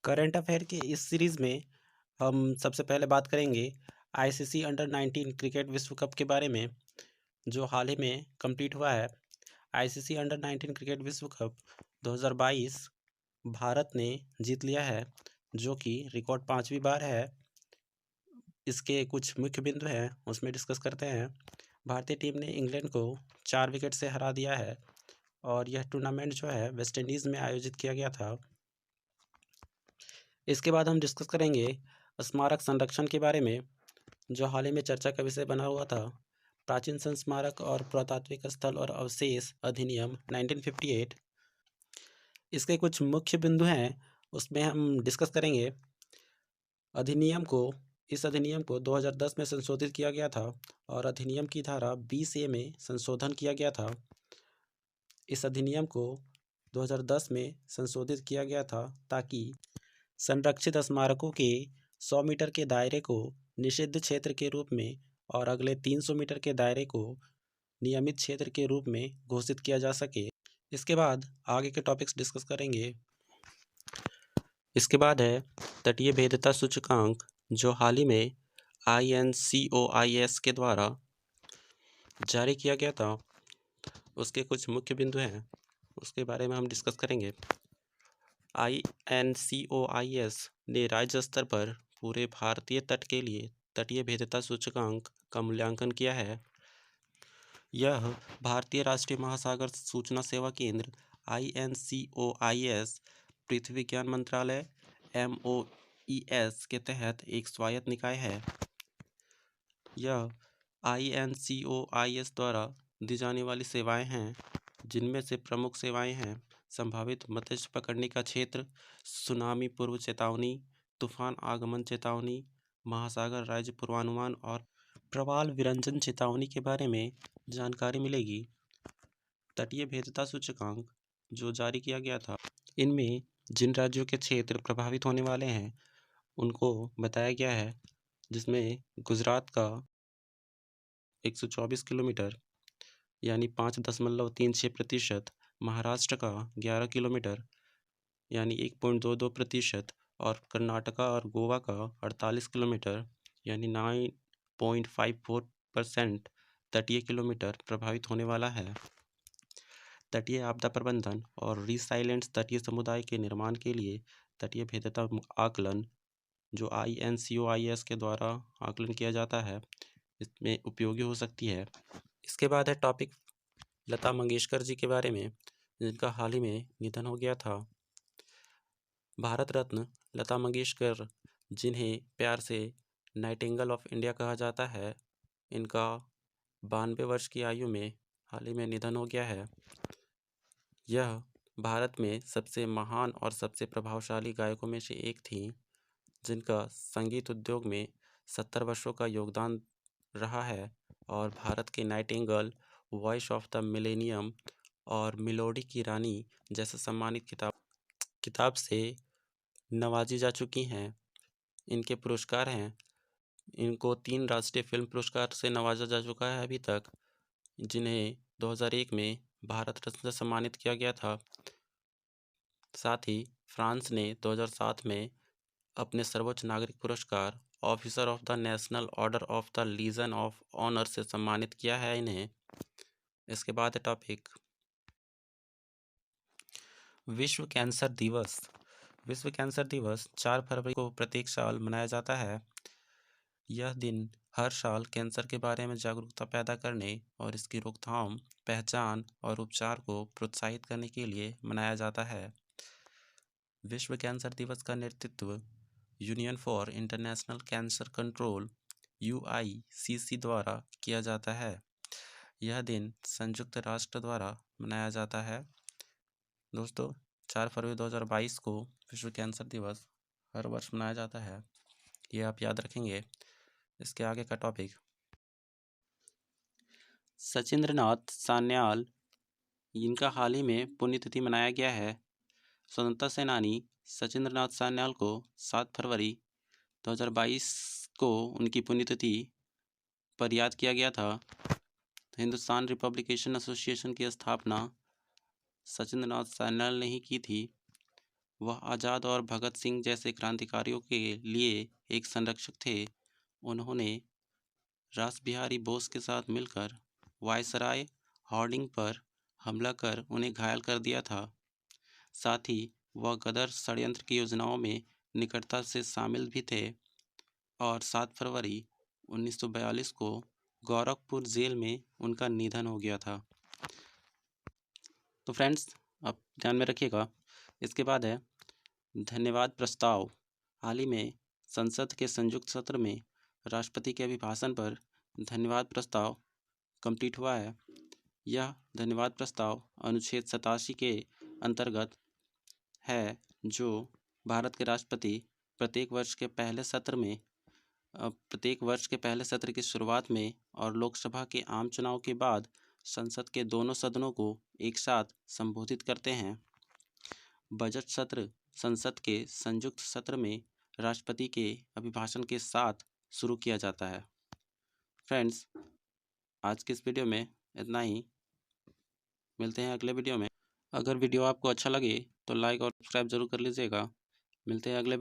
Current affair की इस series में हम सबसे पहले बात करेंगे आईसीसी अंडर 19 क्रिकेट विश्व कप के बारे में, जो हाल ही में कंप्लीट हुआ है। आईसीसी अंडर 19 क्रिकेट विश्व कप 2022 भारत ने जीत लिया है, जो कि रिकॉर्ड 5वीं बार है। इसके कुछ मुख्य बिंदु हैं, उसमें डिस्कस करते हैं। भारतीय टीम ने इंग्लैंड को 4 विकेट से हरा दिया है और यह टूर्नामेंट जो है वेस्ट इंडीज़ में आयोजित किया गया था। इसके बाद हम डिस्कस करेंगे स्मारक संरक्षण के बारे में, जो हाल ही में चर्चा का विषय बना हुआ था। प्राचीन संस्मारक और पुरातात्विक स्थल और अवशेष अधिनियम 1958, इसके कुछ मुख्य बिंदु हैं, उसमें हम डिस्कस करेंगे। अधिनियम को इस अधिनियम को 2010 में संशोधित किया गया था और अधिनियम की धारा 20A में संशोधन किया गया था। इस अधिनियम को 2010 में संशोधित किया गया था ताकि संरक्षित स्मारकों के 100 मीटर के दायरे को निषिद्ध क्षेत्र के रूप में और अगले 300 मीटर के दायरे को नियमित क्षेत्र के रूप में घोषित किया जा सके। इसके बाद आगे के टॉपिक्स डिस्कस करेंगे। इसके बाद है तटीय भेद्यता सूचकांक, जो हाल ही में INCOIS के द्वारा जारी किया गया था। उसके कुछ मुख्य बिंदु हैं, उसके बारे में हम डिस्कस करेंगे। INCOIS ने राज्य स्तर पर पूरे भारतीय तट के लिए तटीय भेद्यता सूचकांक का मूल्यांकन किया है। यह भारतीय राष्ट्रीय महासागर सूचना सेवा केंद्र INCOIS, पृथ्वी विज्ञान मंत्रालय MOES के तहत एक स्वायत्त निकाय है। यह INCOIS द्वारा दी जाने वाली सेवाएं हैं, जिनमें से प्रमुख सेवाएं हैं संभावित मत्स्य पकड़ने का क्षेत्र, सुनामी पूर्व चेतावनी, तूफान आगमन चेतावनी, महासागर राज्य पूर्वानुमान और प्रवाल विरंजन चेतावनी के बारे में जानकारी मिलेगी। तटीय भेद्यता सूचकांक जो जारी किया गया था, इनमें जिन राज्यों के क्षेत्र प्रभावित होने वाले हैं उनको बताया गया है, जिसमें गुजरात का 124 किलोमीटर यानी 5.36%, महाराष्ट्र का 11 किलोमीटर यानी 1.22% और कर्नाटका और गोवा का 48 किलोमीटर यानी 9.54% तटीय किलोमीटर प्रभावित होने वाला है। तटीय आपदा प्रबंधन और रिसाइलेंस तटीय समुदाय के निर्माण के लिए तटीय भेद्यता आकलन, जो INCOIS के द्वारा आकलन किया जाता है, इसमें उपयोगी हो सकती है। इसके बाद है टॉपिक लता मंगेशकर जी के बारे में, जिनका हाल ही में निधन हो गया था। भारत रत्न लता मंगेशकर, जिन्हें प्यार से नाइटिंगेल ऑफ इंडिया कहा जाता है, इनका 92 वर्ष की आयु में हाल ही में निधन हो गया है। यह भारत में सबसे महान और सबसे प्रभावशाली गायकों में से एक थी, जिनका संगीत उद्योग में 70 वर्षों का योगदान रहा है और भारत के Nightingale, voice of the millennium और मेलोडी की रानी जैसे सम्मानित किताब से नवाजी जा चुकी हैं। इनके पुरस्कार हैं, इनको 3 राष्ट्रीय फिल्म पुरस्कार से नवाजा जा चुका है अभी तक, जिन्हें 2001 में भारत रत्न से सम्मानित किया गया था। साथ ही फ्रांस ने 2007 में अपने सर्वोच्च नागरिक पुरस्कार officer of the national order of the legion of honour से सम्मानित किया है इन्हें। इसके बाद है टॉपिक विश्व कैंसर दिवस। विश्व कैंसर दिवस 4 फरवरी को प्रत्येक साल मनाया जाता है। यह दिन हर साल कैंसर के बारे में जागरूकता पैदा करने और इसकी रोकथाम, पहचान और उपचार को प्रोत्साहित करने के लिए मनाया जाता है। विश्व कैंसर दिवस का नेतृत्व union for international cancer control UICC द्वारा किया जाता है। यह दिन संयुक्त राष्ट्र द्वारा मनाया जाता है। दोस्तों, 4 फरवरी 2022 को विश्व कैंसर दिवस हर वर्ष मनाया जाता है, ये आप याद रखेंगे। इसके आगे का टॉपिक सचिंद्रनाथ सान्याल, इनका हाल ही में पुण्यतिथि मनाया गया है। स्वतंत्रता सेनानी सचिंद्रनाथ सान्याल को 7 फरवरी 2022 को उनकी पुण्यतिथि पर याद किया गया था। हिंदुस्तान रिपब्लिकेशन एसोसिएशन की स्थापना सचिंद्रनाथ सान्याल ने ही की थी। वह आज़ाद और भगत सिंह जैसे क्रांतिकारियों के लिए एक संरक्षक थे। उन्होंने रास बिहारी बोस के साथ मिलकर वायसराय होर्डिंग पर हमला कर उन्हें घायल कर दिया था। साथ ही वह गदर षड्यंत्र की योजनाओं में निकटता से शामिल भी थे और 7 फरवरी 1942 को गोरखपुर जेल में उनका निधन हो गया था। तो फ्रेंड्स, आप ध्यान में रखिएगा। इसके बाद है धन्यवाद प्रस्ताव। हाल ही में संसद के संयुक्त सत्र में राष्ट्रपति के अभिभाषण पर धन्यवाद प्रस्ताव कंप्लीट हुआ है। यह धन्यवाद प्रस्ताव अनुच्छेद 87 के अंतर्गत है, जो भारत के राष्ट्रपति प्रत्येक वर्ष के पहले सत्र की शुरुआत में और लोकसभा के आम चुनाव के बाद संसद के दोनों सदनों को एक साथ संबोधित करते हैं। बजट सत्र संसद के संयुक्त सत्र में राष्ट्रपति के अभिभाषण के साथ शुरू किया जाता है। फ्रेंड्स, आज के इस वीडियो में इतना ही। मिलते हैं अगले वीडियो में। अगर वीडियो आपको अच्छा लगे तो लाइक और सब्सक्राइब जरूर कर लीजिएगा। मिलते हैं अगले